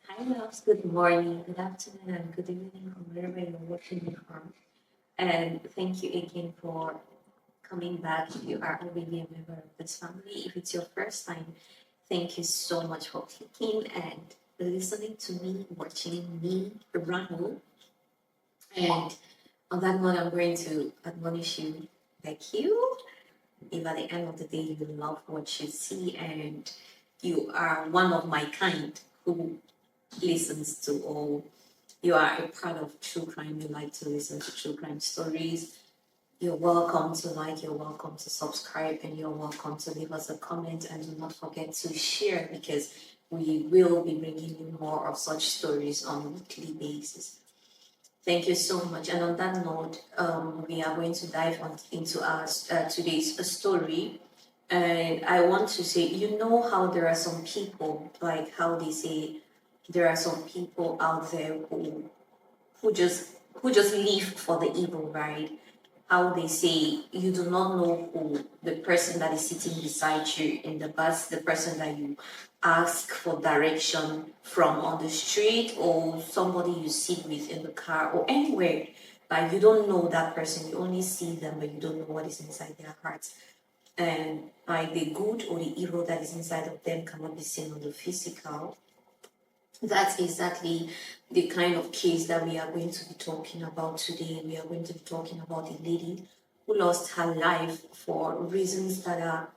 Hi, loves. Good morning, good afternoon, and good evening from wherever you're watching from. And thank you again for coming back. If you are already a member of this family, if it's your first time, thank you so much for clicking and listening to me, watching me ramble. And on that note, I'm going to admonish you, thank you. If at the end of the day you love what you see and you are one of my kind who listens to, or you are a part of true crime, you like to listen to true crime stories, you're welcome to like, you're welcome to subscribe, and you're welcome to leave us a comment. And do not forget to share, because we will be bringing you more of such stories on a weekly basis. Thank you so much. And on that note, we are going to dive into our today's story. And I want to say, you know how there are some people, like how they say, there are some people out there who just who just live for the evil, right? How they say you do not know who the person that is sitting beside you in the bus, the person that you ask for direction from on the street, or somebody you sit with in the car or anywhere. Like you don't know that person, you only see them, but you don't know what is inside their hearts. And like the good or the evil that is inside of them cannot be seen on the physical. That's exactly the kind of case that we are going to be talking about today. We are going to be talking about a lady who lost her life for reasons that are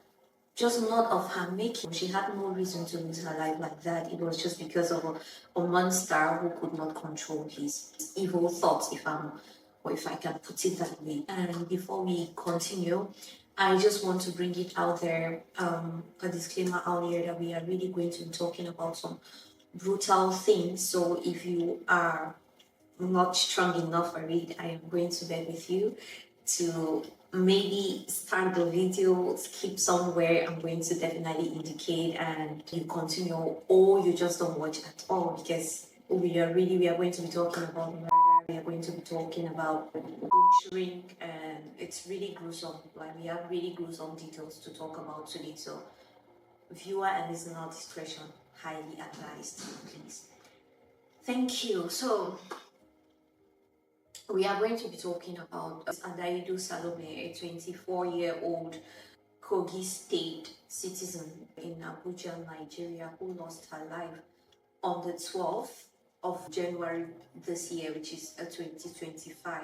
just not of her making. She had no reason to lose her life like that. It was just because of a monster who could not control his evil thoughts, or if I can put it that way. And before we continue, I just want to bring it out there, a disclaimer out here that we are really going to be talking about some brutal things. So if you are not strong enough for it, I am going to beg with you to maybe start the video, skip somewhere. I'm going to definitely indicate, and you continue, or you just don't watch at all, because we are going to be talking about murder. We are going to be talking about butchering, and it's really gruesome. Like we have really gruesome details to talk about today. So viewer and listener discretion highly advised, please. Thank you. So we are going to be talking about Adaidu Salome, a 24-year-old Kogi State citizen in Abuja, Nigeria, who lost her life on the 12th of January this year, which is 2025.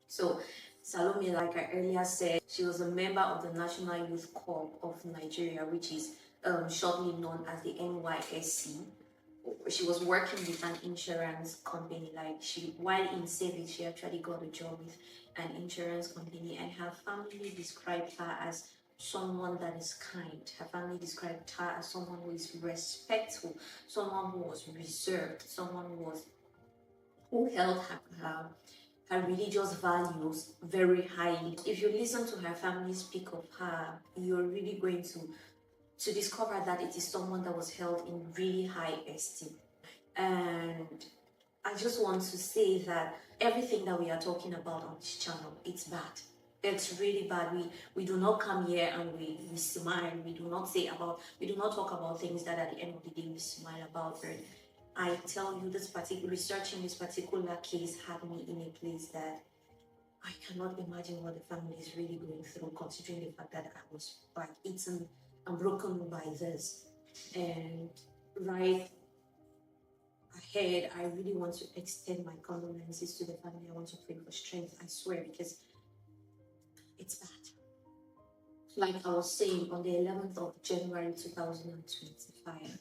So Salome, like I earlier said, she was a member of the National Youth Corps of Nigeria, which is shortly known as the NYSC. She was working with an insurance company. Like while in service, she actually got a job with an insurance company, and her family described her as someone that is kind. Her family described her as someone who is respectful, someone who was reserved, someone who held her religious values very highly. If you listen to her family speak of her, you're really going to discover that it is someone that was held in really high esteem. And I just want to say that everything that we are talking about on this channel, it's bad. It's really bad. We do not come here and we smile. We do not talk about things that at the end of the day we smile about. But I tell you, researching this particular case had me in a place that I cannot imagine what the family is really going through, considering the fact that I was like eaten and broken by this. And right ahead, I really want to extend my condolences to the family. I want to pray for strength, I swear, because it's bad. Like I was saying, on the 11th of January 2025,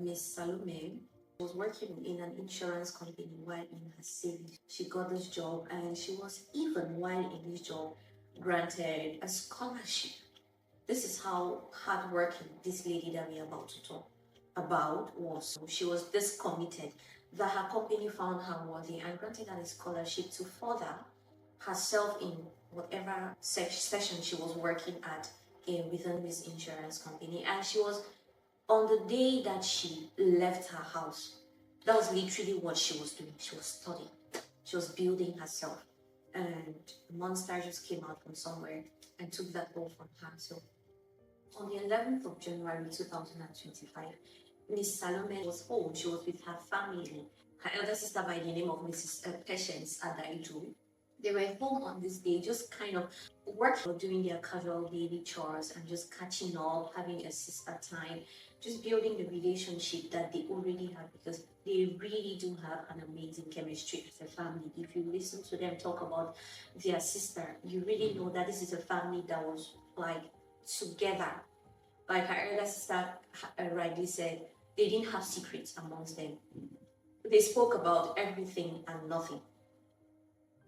Miss Salome was working in an insurance company while in her service. She got this job, and she was, even while in this job, granted a scholarship. This is how hardworking this lady that we are about to talk about was. She was this committed that her company found her worthy and granted her a scholarship to further herself in whatever session she was working at within this insurance company. And she was, on the day that she left her house, that was literally what she was doing. She was studying, she was building herself, and a monster just came out from somewhere and took that ball from her. So on the 11th of January 2025, Miss Salome was home. She was with her family. Her elder sister by the name of Mrs. Patience Adaidu. They were home on this day, just kind of working, doing their casual daily chores and just catching up, having a sister time, just building the relationship that they already have, because they really do have an amazing chemistry as a family. If you listen to them talk about their sister, you really know that this is a family that was like together. Like her elder sister rightly said, they didn't have secrets amongst them. They spoke about everything and nothing.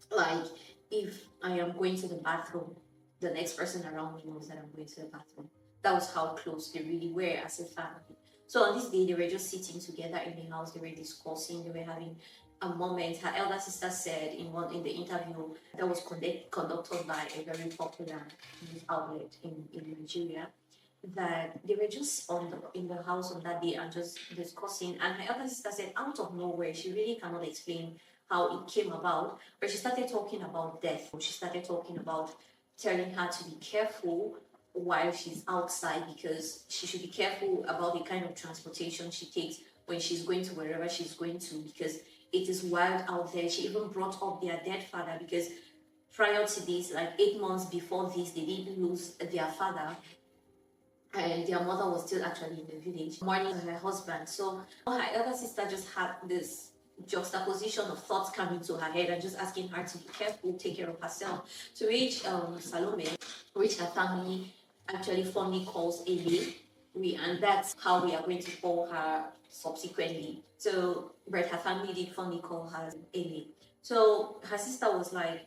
Like, if I am going to the bathroom, the next person around me knows that I'm going to the bathroom. That was how close they really were as a family. So on this day, they were just sitting together in the house. They were discussing. They were having a moment. Her elder sister said in the interview that was conducted by a very popular news outlet in Nigeria, that they were just in the house on that day and just discussing. And her elder sister said, out of nowhere, she really cannot explain how it came about, but she started talking about death. She started talking about telling her to be careful while she's outside, because she should be careful about the kind of transportation she takes when she's going to wherever she's going to, because it is wild out there. She even brought up their dead father, because prior to this, like 8 months before this, they didn't lose their father, and their mother was still actually in the village mourning her husband. So her elder sister just had this juxtaposition of thoughts coming to her head and just asking her to be careful, take care of herself. To which Salome, which her family actually fondly calls Elle, and that's how we are going to call her subsequently. So, but her family did fondly call her Elle. So her sister was like,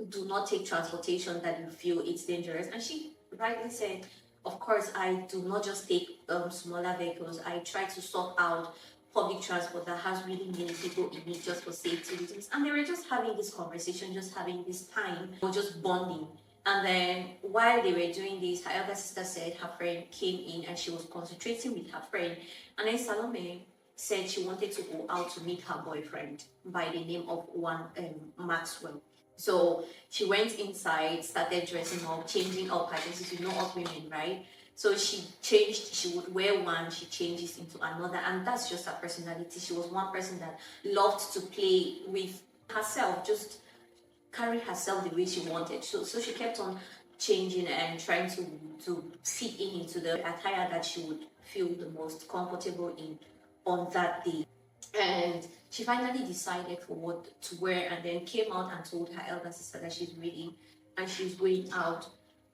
do not take transportation that you feel it's dangerous. And she rightly said, of course, I do not just take smaller vehicles. I try to sort out public transport that has really many people in it just for safety reasons. And they were just having this conversation, just having this time, or just bonding. And then while they were doing this, her elder sister said her friend came in and she was concentrating with her friend. And then Salome said she wanted to go out to meet her boyfriend by the name of one Maxwell. So she went inside, started dressing up, changing up her dresses. You know us women, right? So she changed, she would wear one, she changes into another, and that's just her personality. She was one person that loved to play with herself, just carry herself the way she wanted. So she kept on changing and trying to fit into the attire that she would feel the most comfortable in on that day. And she finally decided for what to wear, and then came out and told her elder sister that she's ready and she's going out.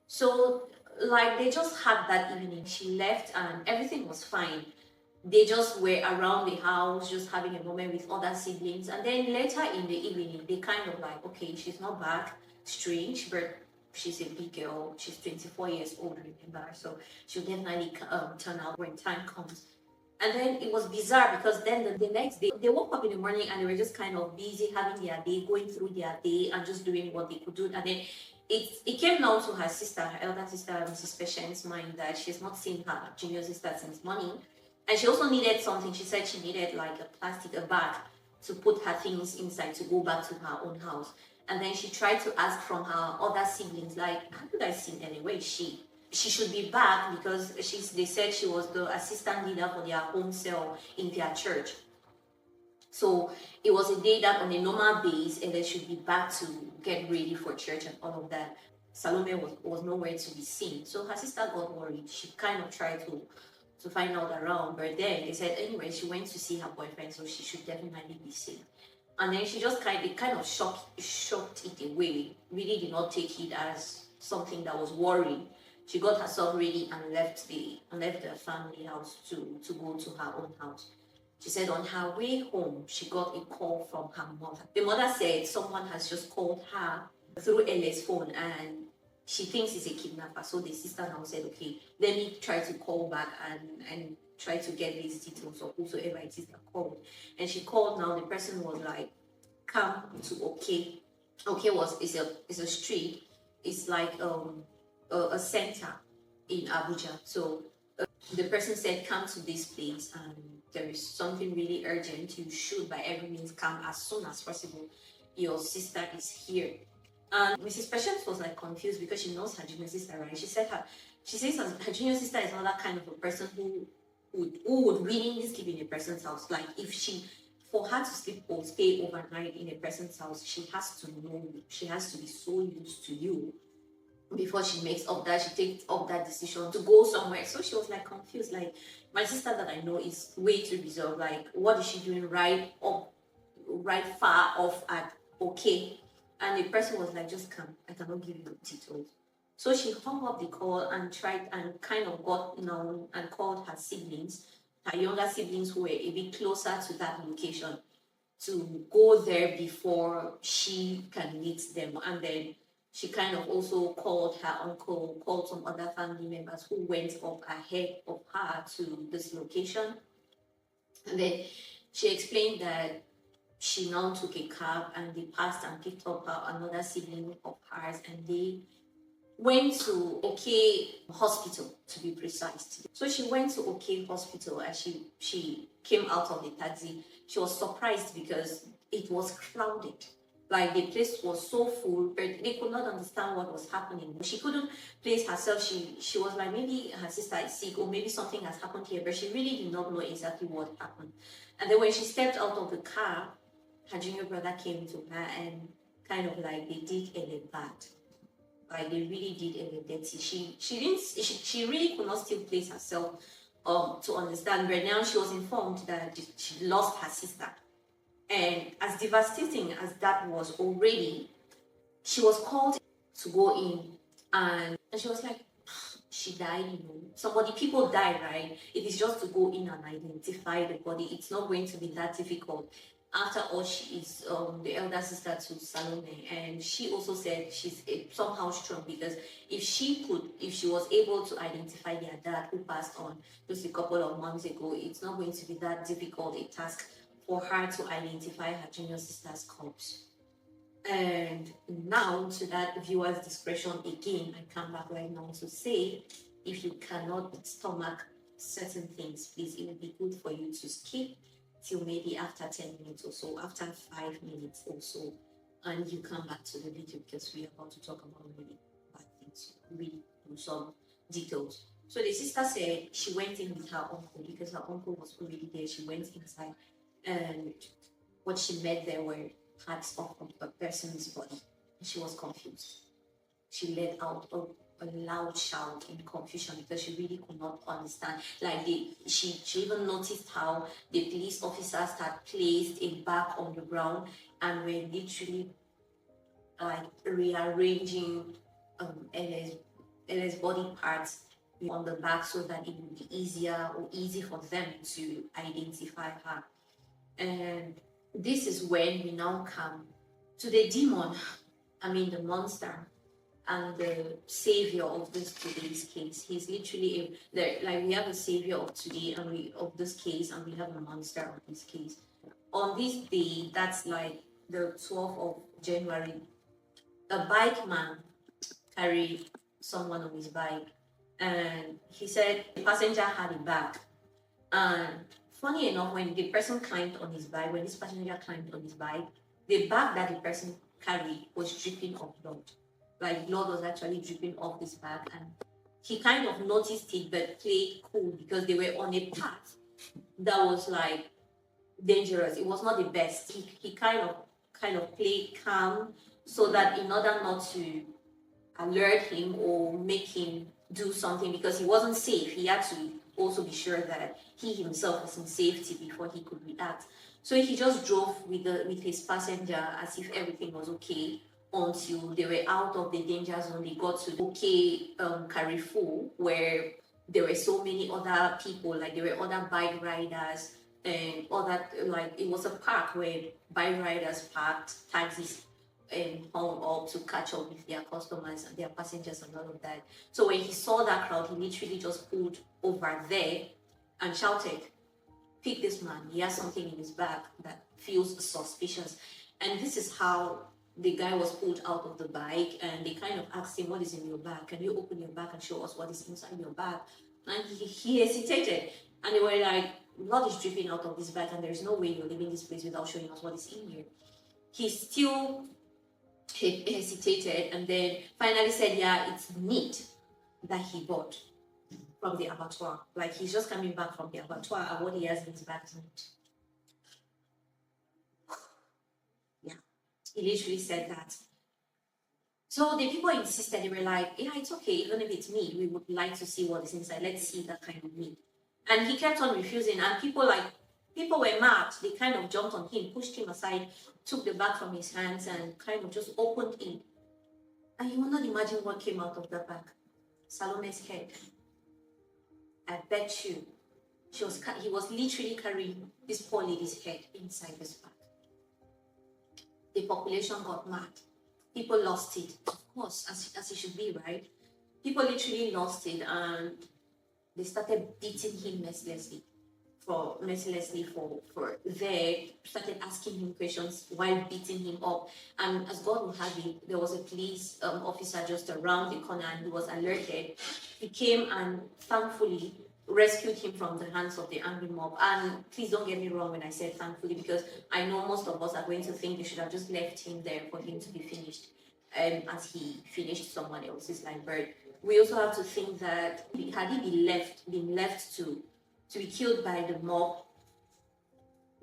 So like they just had that evening. She left and everything was fine. They just were around the house, just having a moment with other siblings. And then later in the evening, they kind of like, okay, she's not back. Strange, but she's a big girl. She's 24 years old, remember? So she'll definitely turn out when time comes. And then it was bizarre because then the next day, they woke up in the morning and they were just kind of busy having their day, going through their day and just doing what they could do. And then it came now to her sister, her elder sister, Mrs. Patient's mind that she's not seen her junior sister since morning. And she also needed something. She said she needed like a bag to put her things inside to go back to her own house. And then she tried to ask from her other siblings, like, how could I see anyway? She should be back because they said she was the assistant leader for their home cell in their church. So it was a day that on a normal base, and they should be back to get ready for church and all of that. Salome was nowhere to be seen. So her sister got worried. She kind of tried to find out around, but then they said anyway she went to see her boyfriend, so she should definitely be safe. And then she just kind of shocked it away. Really did not take it as something that was worrying. She got herself ready and left the family house to go to her own house. She said on her way home, she got a call from her mother. The mother said someone has just called her through Elle's phone and she thinks it's a kidnapper. So the sister now said, okay, let me try to call back and try to get these details of whosoever it is that called. And she called now, the person was like, come to OK. OK is a street. It's like a center in Abuja. So the person said, come to this place and there is something really urgent. You should by every means come as soon as possible. Your sister is here. And Mrs. Patience was like confused because she knows her junior sister, right? She says her junior sister is not that kind of a person who who would willingly sleep in a person's house. Like if she, for her to sleep or stay overnight in a person's house, she has to know you. She has to be so used to you before she makes up that, she takes up that decision to go somewhere. So she was like confused. Like my sister that I know is way too reserved. Like what is she doing right up, right far off at okay? And the person was like, just come. I cannot give you details. So she hung up the call and tried and kind of got known and called her siblings, her younger siblings who were a bit closer to that location, to go there before she can meet them. And then she kind of also called her uncle, called some other family members who went up ahead of her to this location. And then she explained that she now took a cab and they passed and picked up another sibling of hers, and they went to OK Hospital, to be precise. So she went to OK Hospital and she came out of the taxi. She was surprised because it was crowded. Like the place was so full, but they could not understand what was happening. She couldn't place herself. She was like, maybe her sister is sick or maybe something has happened here, but she really did not know exactly what happened. And then when she stepped out of the car, her junior brother came to her and kind of like they did Elle bad. Like they really did Elle dirty. She really could not still place herself to understand. But now she was informed that she lost her sister. And as devastating as that was already, she was called to go in and she was like, she died, people die, right? It is just to go in and identify the body. It's not going to be that difficult. After all, she is the elder sister to Salome, and she also said she's somehow strong because if she was able to identify their dad who passed on just a couple of months ago, it's not going to be that difficult a task for her to identify her junior sister's corpse. And now, to that viewer's discretion again, I come back right now to say, if you cannot stomach certain things, please, it would be good for you to skip till maybe after 10 minutes or so, after 5 minutes or so, and you come back to the video because we are about to talk about really bad things, really some details. So the sister said she went in with her uncle because her uncle was already there. She went inside, and what she met there were parts of a person's body. She was confused. She let out a loud shout in confusion because she really could not understand. Like she even noticed how the police officers had placed a bag on the ground and were literally like rearranging Elle's body parts on the back so that it would be easy for them to identify her. And this is when we now come to the demon, the monster, and the savior of today's case. He's literally we have a savior of today of this case, and we have a monster of this case. On this day, that's like the 12th of January, a bike man carried someone on his bike, and he said the passenger had a bag. And funny enough, when the person climbed on his bike, when this passenger climbed on his bike, the bag that the person carried was dripping of blood. Like blood was actually dripping off this bag, and he kind of noticed it but played cool because they were on a path that was like dangerous. It was not the best. He kind of played calm so that in order not to alert him or make him do something, because he wasn't safe, he had to also be sure that he himself was in safety before he could react. So he just drove with his passenger as if everything was okay until they were out of the danger zone. They got to OK Carrefour, where there were so many other people, like there were other bike riders and other, like it was a park where bike riders parked, taxis and hung up to catch up with their customers and their passengers and all of that. So when he saw that crowd, he literally just pulled over there and shouted, "Pick this man, he has something in his bag that feels suspicious." And this is how the guy was pulled out of the bike, and they kind of asked him, "What is in your bag? Can you open your bag and show us what is inside your bag?" And he hesitated, and they were like, "Blood is dripping out of this bag, and there's no way you're leaving this place without showing us what is in here." He still hesitated, and then finally said, "Yeah, it's meat that he bought." from the abattoir. Like he's just coming back from the abattoir and what he has in his bag is meat. Yeah, he literally said that. So the people insisted, they were like, yeah, it's okay, even if it's meat, we would like to see what is inside. Let's see that kind of meat. And he kept on refusing, and people were mad. They kind of jumped on him, pushed him aside, took the bag from his hands, and kind of just opened it. And you will not imagine what came out of that bag. Salome's head. I bet you, he was literally carrying this poor lady's head inside this bag. The population got mad. People lost it, of course, as it should be, right? People literally lost it, and they started beating him mercilessly. They started asking him questions while beating him up. And as God would have it, there was a police officer just around the corner, and he was alerted. He came and thankfully rescued him from the hands of the angry mob. And please don't get me wrong when I said thankfully, because I know most of us are going to think they should have just left him there for him to be finished, as he finished someone else's life. But we also have to think that had he been left to be killed by the mob,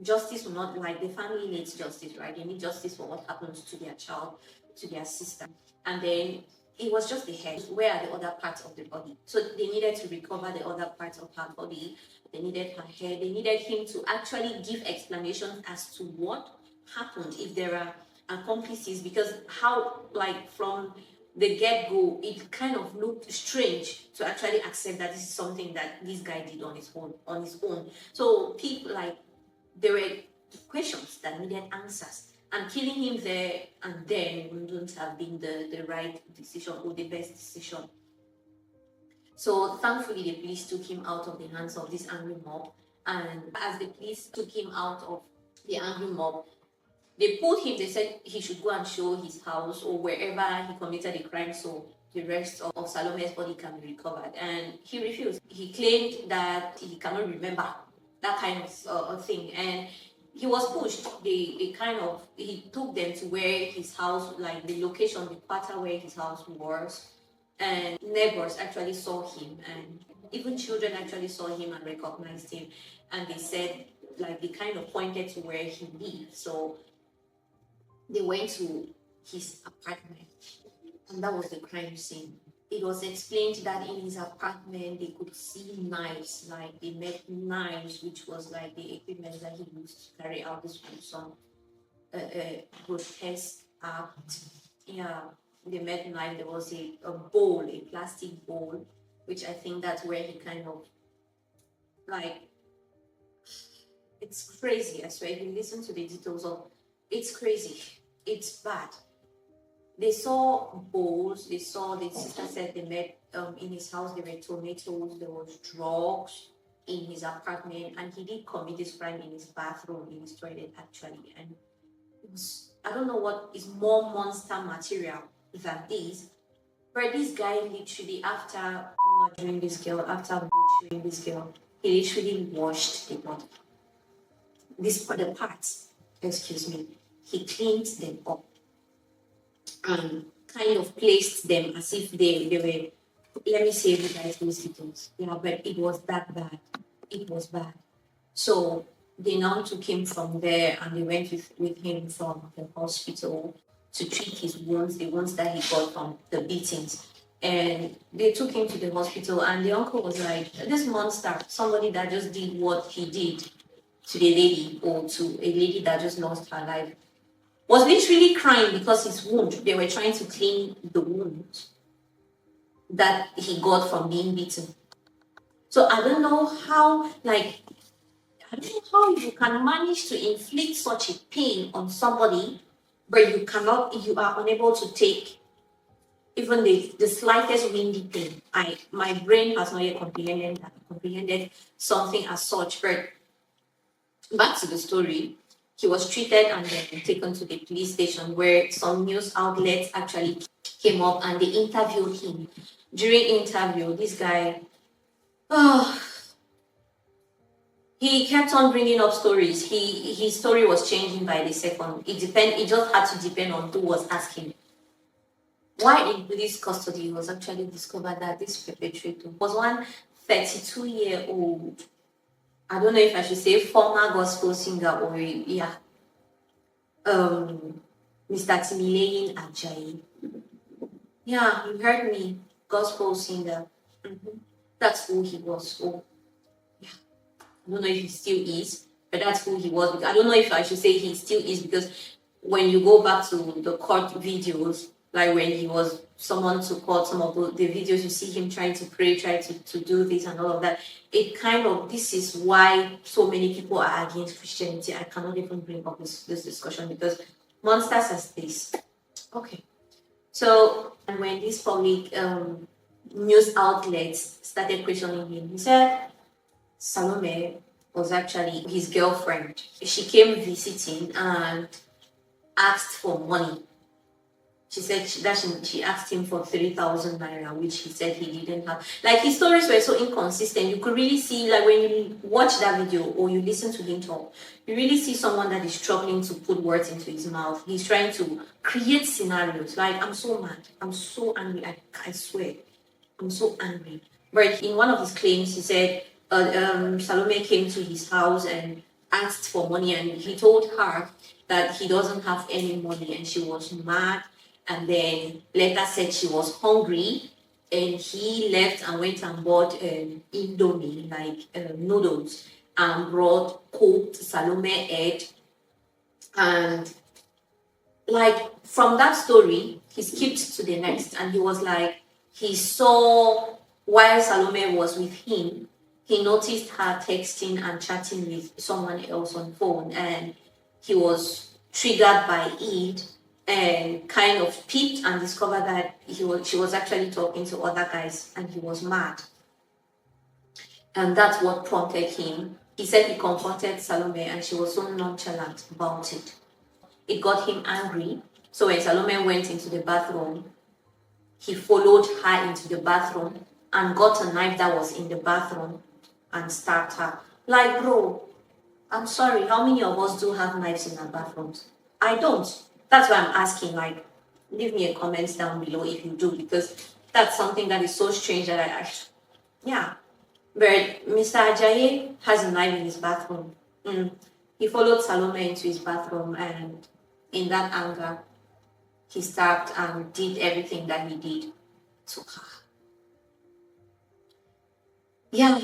justice will not, like, the family needs justice, right? They need justice for what happened to their child, to their sister. And then it was just the head. Where are the other parts of the body? So they needed to recover the other parts of her body. They needed her hair. They needed him to actually give explanations as to what happened, if there are accomplices, because how, like, from the get-go, it kind of looked strange to actually accept that this is something that this guy did on his own. So people, like, there were questions that needed answers, and killing him there and then wouldn't have been the right decision or the best decision. So thankfully the police took him out of the hands of this angry mob, and as the police took him out of the angry mob, they pulled him. They said he should go and show his house or wherever he committed the crime, so the rest of Salome's body can be recovered. And he refused. He claimed that he cannot remember that kind of thing. And he was pushed. He took them to where his house, like the location, the quarter where his house was. And neighbors actually saw him, and even children actually saw him and recognized him. And they said, like, they kind of pointed to where he lived. So they went to his apartment, and that was the crime scene. It was explained that in his apartment they could see knives, like they met knives, which was like the equipment that he used to carry out this some grotesque act. Yeah, they met knife. There was a bowl, a plastic bowl, which I think that's where he kind of, like, it's crazy. I swear, if you listen to the details of, it's crazy. It's bad. They saw bowls. The sister said they met in his house. There were tomatoes. There was drugs in his apartment, and he did commit this crime in his bathroom, in his toilet, actually. And it was, I don't know what is more monster material than this, but this guy literally, after murdering this girl, after butchering this girl, he literally washed the body. The parts, excuse me, he cleaned them up and kind of placed them as if they were, let me save you guys those details. Yeah, but it was that bad. It was bad. So they now took him from there, and they went with him from the hospital to treat his wounds, the wounds that he got from the beatings. And they took him to the hospital, and the uncle was like, this monster, somebody that just did what he did to the lady, or to a lady that just lost her life, was literally crying because his wound, they were trying to clean the wound that he got from being beaten. So I don't know how, you can manage to inflict such a pain on somebody, but you are unable to take even the slightest windy pain. My brain has not yet comprehended something as such. But back to the story, he was treated and then taken to the police station, where some news outlets actually came up and they interviewed him. During interview, this guy, he kept on bringing up stories. His story was changing by the second. It just had to depend on who was asking. While in police custody, it was actually discovered that this perpetrator was one 32-year-old, I don't know if I should say former gospel singer or yeah, Mr. Timileyin Ajayi. Yeah, you heard me, gospel singer. That's who he was. So yeah, I don't know if he still is, but that's who he was. I don't know if I should say he still is, because when you go back to the court videos, like when he was summoned to court, some of the videos you see him trying to pray, try to do this and all of that. It kind of, this is why so many people are against Christianity. I cannot even bring up this discussion because monsters as this. Okay. So, and when these public news outlets started questioning him, he said Salome was actually his girlfriend. She came visiting and asked for money. She said she asked him for 3,000 naira, which he said he didn't have. Like, his stories were so inconsistent. You could really see, like, when you watch that video or you listen to him talk, you really see someone that is struggling to put words into his mouth. He's trying to create scenarios. Like, I'm so mad. I'm so angry. I swear. I'm so angry. But in one of his claims, he said Salome came to his house and asked for money, and he told her that he doesn't have any money, and she was mad. And then later said she was hungry, and he left and went and bought Indomie, like noodles, and brought cooked Salome egg. And like, from that story, he skipped to the next, and he was like, he saw while Salome was with him, he noticed her texting and chatting with someone else on phone, and he was triggered by it and kind of peeped and discovered that she was actually talking to other guys, and he was mad. And that's what prompted him. He said he confronted Salome and she was so nonchalant about it. It got him angry. So when Salome went into the bathroom, he followed her into the bathroom and got a knife that was in the bathroom and stabbed her. Like, bro, I'm sorry, how many of us do have knives in our bathrooms? I don't. That's why I'm asking, like, leave me a comment down below if you do, because that's something that is so strange that yeah. But Mr. Ajayi has a knife in his bathroom. He followed Salome into his bathroom, and in that anger, he stabbed and did everything that he did to her. Yeah.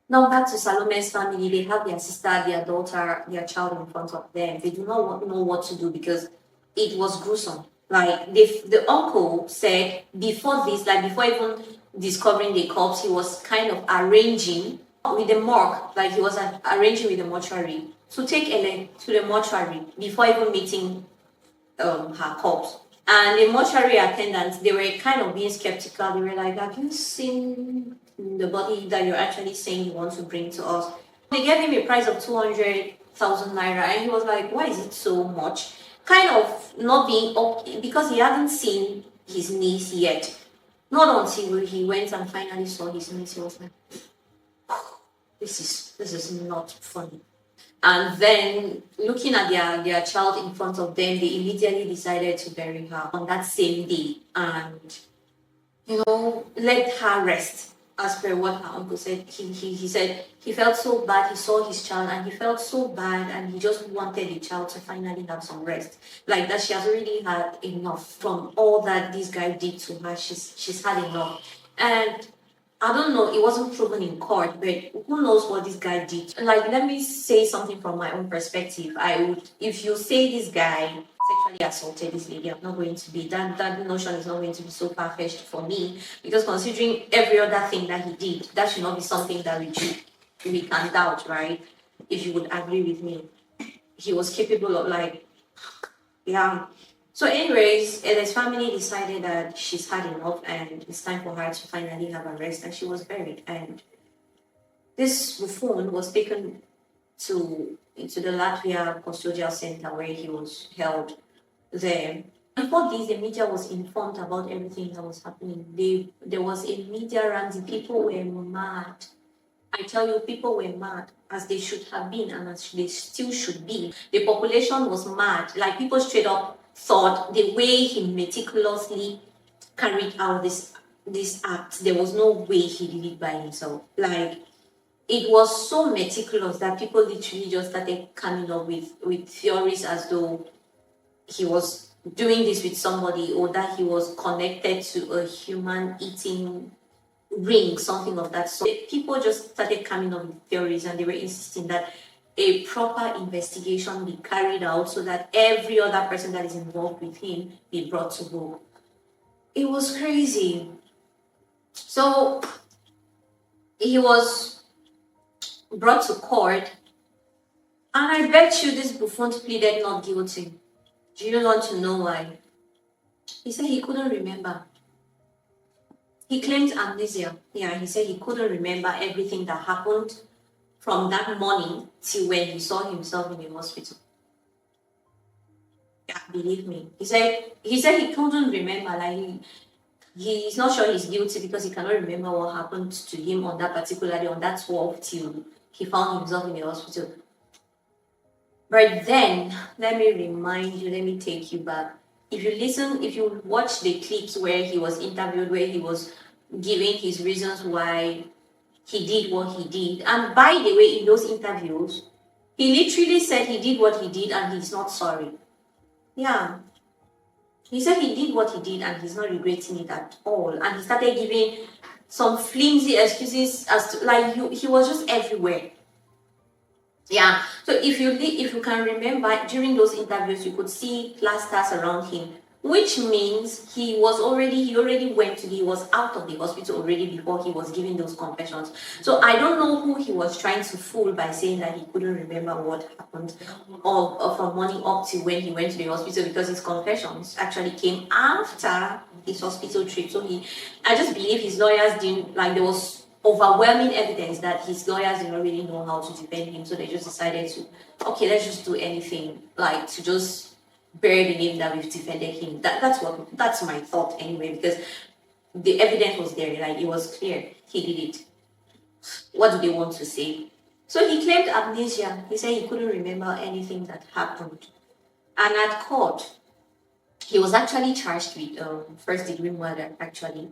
Now back to Salome's family. They have their sister, their daughter, their child in front of them. They do not know what to do because it was gruesome. Like, the uncle said before this, like before even discovering the corpse, he was kind of arranging with the morgue, like he was arranging with the mortuary to take Elle to the mortuary before even meeting her corpse. And the mortuary attendants, they were kind of being skeptical. They were like, have you seen the body that you're actually saying you want to bring to us? They gave him a price of 200,000 naira, and he was like, why is it so much? Kind of not being okay, because he hadn't seen his niece yet. Not until he went and finally saw his niece, he was like, this is not funny. And then, looking at their child in front of them, they immediately decided to bury her on that same day and, let her rest. As per what her uncle said, he said he felt so bad. He saw his child and he felt so bad, and he just wanted the child to finally have some rest. Like, that she has already had enough from all that this guy did to her. She's had enough. And I don't know, it wasn't proven in court, but who knows what this guy did. Like, let me say something from my own perspective. If you say this guy sexually assaulted this lady, I'm not going to be, that notion is not going to be so far-fetched for me, because considering every other thing that he did, that should not be something that we can doubt, right? If you would agree with me. He was capable of, like, yeah. So anyways, Elle's family decided that she's had enough and it's time for her to finally have a rest, and she was buried. And this buffoon was taken into the Latvia custodial center where he was held there. Before this, the media was informed about everything that was happening. There was a media run. The people were mad. I tell you, people were mad, as they should have been and as they still should be. The population was mad. Like, people straight up thought the way he meticulously carried out this this act, there was no way he did it by himself. Like, it was so meticulous that people literally just started coming up with theories as though he was doing this with somebody, or that he was connected to a human eating ring, something of that sort. People just started coming up with theories, and they were insisting that a proper investigation be carried out so that every other person that is involved with him be brought to book. It was crazy. So he was brought to court, and I bet you this buffoon pleaded not guilty. Do you want to know why? He said he couldn't remember. He claimed amnesia. Yeah, he said he couldn't remember everything that happened from that morning till when he saw himself in the hospital. Yeah, believe me. He said he couldn't remember. Like, he's not sure he's guilty because he cannot remember what happened to him on that particular day, on that 12th, till he found himself in the hospital. But then, let me remind you, let me take you back. If you watch the clips where he was interviewed, where he was giving his reasons why he did what he did, and by the way, in those interviews, he literally said he did what he did and he's not sorry. Yeah. He said he did what he did and he's not regretting it at all. And he started giving some flimsy excuses as to, like, he was just everywhere. Yeah. So if you can remember, during those interviews, you could see plasters around him, which means he was already out of the hospital already before he was giving those confessions. So I don't know who he was trying to fool by saying that he couldn't remember what happened or from morning up to when he went to the hospital, because his confessions actually came after his hospital trip. So I just believe his lawyers didn't, like, there was overwhelming evidence that his lawyers didn't really know how to defend him, so they just decided to, okay, let's just do anything, like, to just bury the name that we've defended him. That's my thought anyway, because the evidence was there, like, it was clear he did it. What do they want to say? So he claimed amnesia. He said he couldn't remember anything that happened. And at court, he was actually charged with first-degree murder, actually.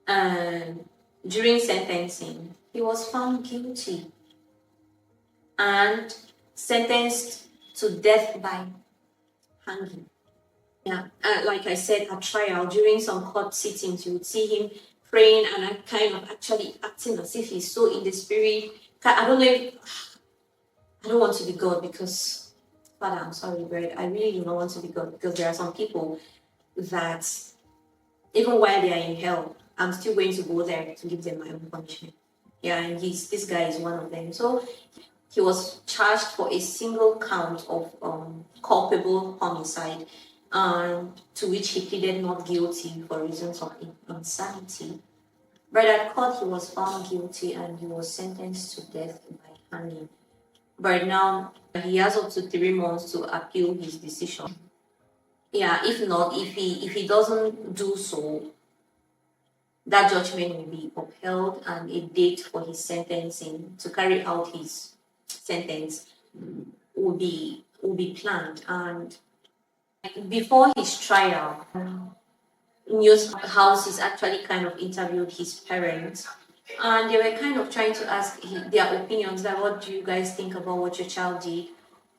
And during sentencing, he was found guilty and sentenced to death by hanging. Yeah, like I said, at trial, during some court sittings, you would see him praying and kind of actually acting as if he's so in the spirit. I don't want to be God, because, Father, I'm sorry, but I really do not want to be God, because there are some people that, even while they are in hell, I'm still going to go there to give them my own punishment. Yeah, and this guy is one of them. So he was charged for a single count of culpable homicide, to which he pleaded not guilty for reasons of insanity. But at court, he was found guilty and he was sentenced to death by hanging. But now he has up to 3 months to appeal his decision. Yeah, if not, if he doesn't do so, that judgment will be upheld, and a date for his sentencing, to carry out his sentence, will be planned. And before his trial, news houses actually kind of interviewed his parents, and they were kind of trying to ask their opinions, like, what do you guys think about what your child did?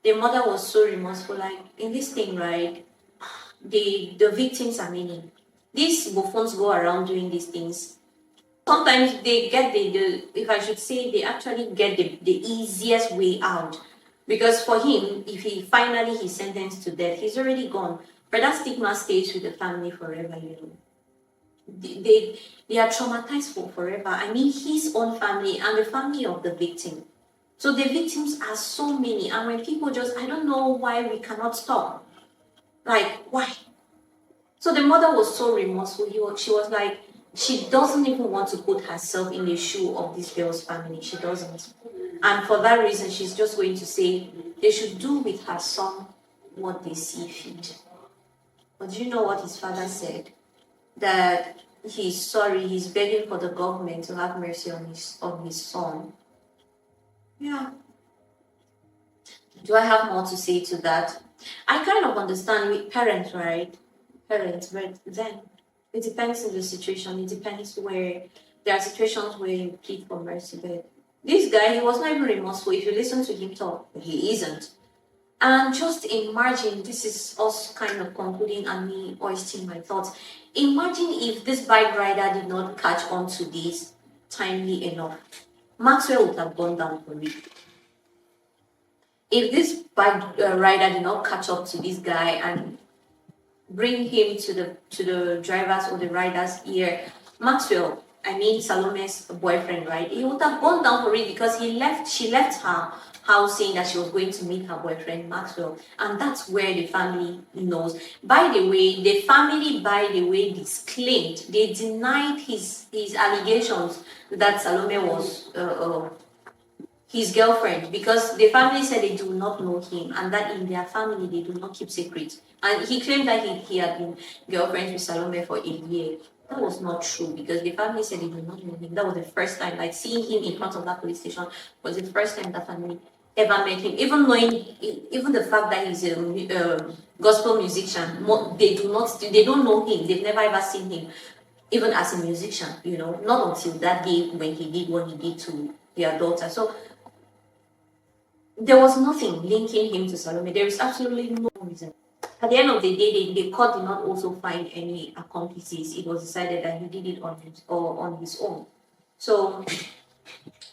The mother was so remorseful, like, in this thing, right, the victims are many. These buffoons go around doing these things. Sometimes they get they actually get the easiest way out. Because for him, if he's sentenced to death, he's already gone. But that stigma stays with the family forever, you know. They are traumatized for forever. I mean, his own family and the family of the victim. So the victims are so many. And when people I don't know why we cannot stop. Like, why? So the mother was so remorseful. She was like, she doesn't even want to put herself in the shoe of this girl's family. She doesn't. And for that reason, she's just going to say they should do with her son what they see fit. But do you know what his father said? That he's sorry, he's begging for the government to have mercy on his son. Yeah. Do I have more to say to that? I kind of understand with parents, right? Parents, but then It depends on the situation. It depends where there are situations where you plead for mercy, but this guy, he was not even remorseful. If you listen to him talk, he isn't. And just imagine, this is us kind of concluding and me oyster my thoughts. Imagine if this bike rider did not catch on to this timely enough. Maxwell would have gone down for it. If this bike rider did not catch up to this guy and bring him to the driver's or the rider's ear, Maxwell, I mean Salome's boyfriend, right? He would have gone down for it because she left her house saying that she was going to meet her boyfriend Maxwell, and that's where the family knows. By the way, the family, disclaimed, they denied his allegations that Salome was his girlfriend, because the family said they do not know him and that in their family they do not keep secrets. And he claimed that he had been girlfriends with Salome for a year. That was not true because the family said they do not know him. That was the first time, like seeing him in front of that police station was the first time that family ever met him. Even the fact that he's a gospel musician, they don't know him. They've never ever seen him, even as a musician. Not until that day when he did what he did to their daughter. So there was nothing linking him to Salome. There is absolutely no reason. At the end of the day, the court did not also find any accomplices. It was decided that he did it on his own. So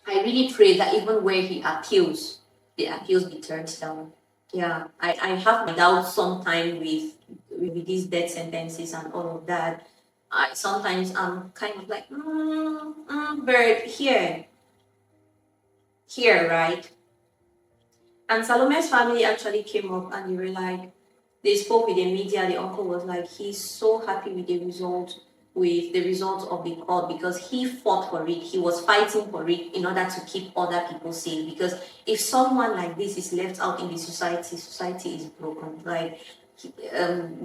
I really pray that even where he appeals, the appeals be turned down. Yeah, I have my doubts sometimes with these death sentences and all of that. Sometimes I'm kind of like, but here, right? And Salome's family actually came up and they were like, they spoke with the media. The uncle was like, he's so happy with the result of the court because he fought for it. He was fighting for it in order to keep other people safe. Because if someone like this is left out in the society is broken. Like,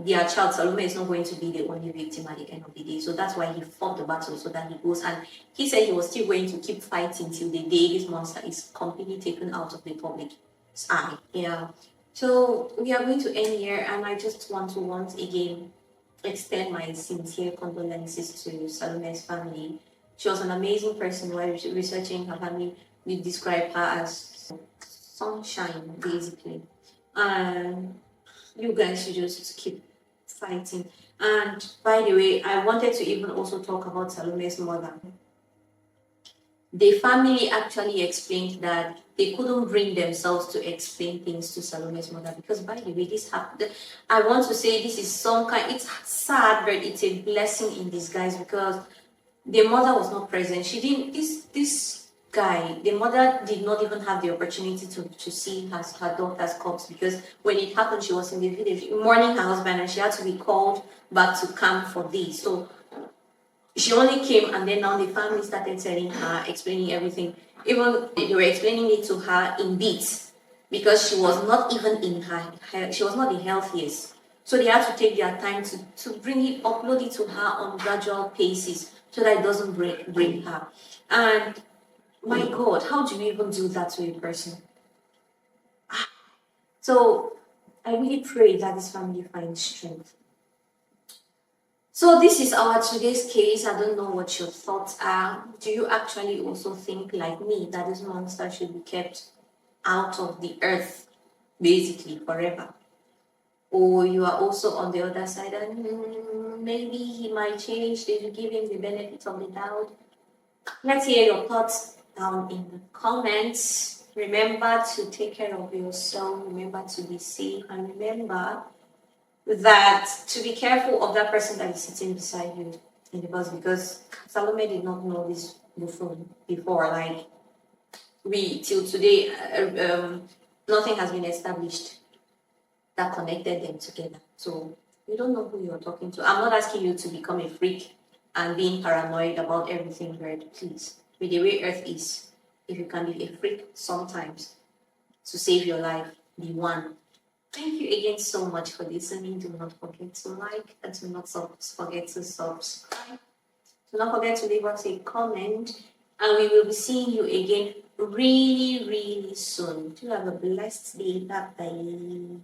their child Salome is not going to be the only victim at the end of the day. So that's why he fought the battle so that he goes. And he said he was still going to keep fighting till the day this monster is completely taken out of the public's eye. Yeah. So we are going to end here, and I just want to once again extend my sincere condolences to Salome's family. She was an amazing person. While researching her family, we describe her as sunshine, basically. And you guys should just keep fighting. And by the way, I wanted to even also talk about Salome's mother. The family actually explained that they couldn't bring themselves to explain things to Salome's mother because, by the way, this happened. I want to say this is it's sad, but it's a blessing in disguise because the mother was not present. She didn't, this guy, the mother did not even have the opportunity to see her daughter's corpse because when it happened, she was in the village mourning her husband and she had to be called back to camp for this. So she only came, and then now the family started telling her, explaining everything. Even they were explaining it to her in bits because she was not even she was not the healthiest. So they had to take their time to bring it, upload it to her on gradual paces so that it doesn't break her. And my God, how do you even do that to a person? So I really pray that this family finds strength. So this is our today's case. I don't know what your thoughts are. Do you actually also think like me that this monster should be kept out of the earth, basically forever? Or you are also on the other side and maybe he might change, they should give him the benefit of the doubt? Let's hear your thoughts down in the comments. Remember to take care of yourself, remember to be safe, and remember that to be careful of that person that is sitting beside you in the bus, because Salome did not know this buffoon before. Like, till today, nothing has been established that connected them together. So you don't know who you're talking to. I'm not asking you to become a freak and being paranoid about everything, right? Please, with the way Earth is, if you can be a freak sometimes to save your life, be one. Thank you again so much for listening. Do not forget to like and do not forget to subscribe. Do not forget to leave us a comment, and we will be seeing you again really, really soon. Do have a blessed day. Bye-bye.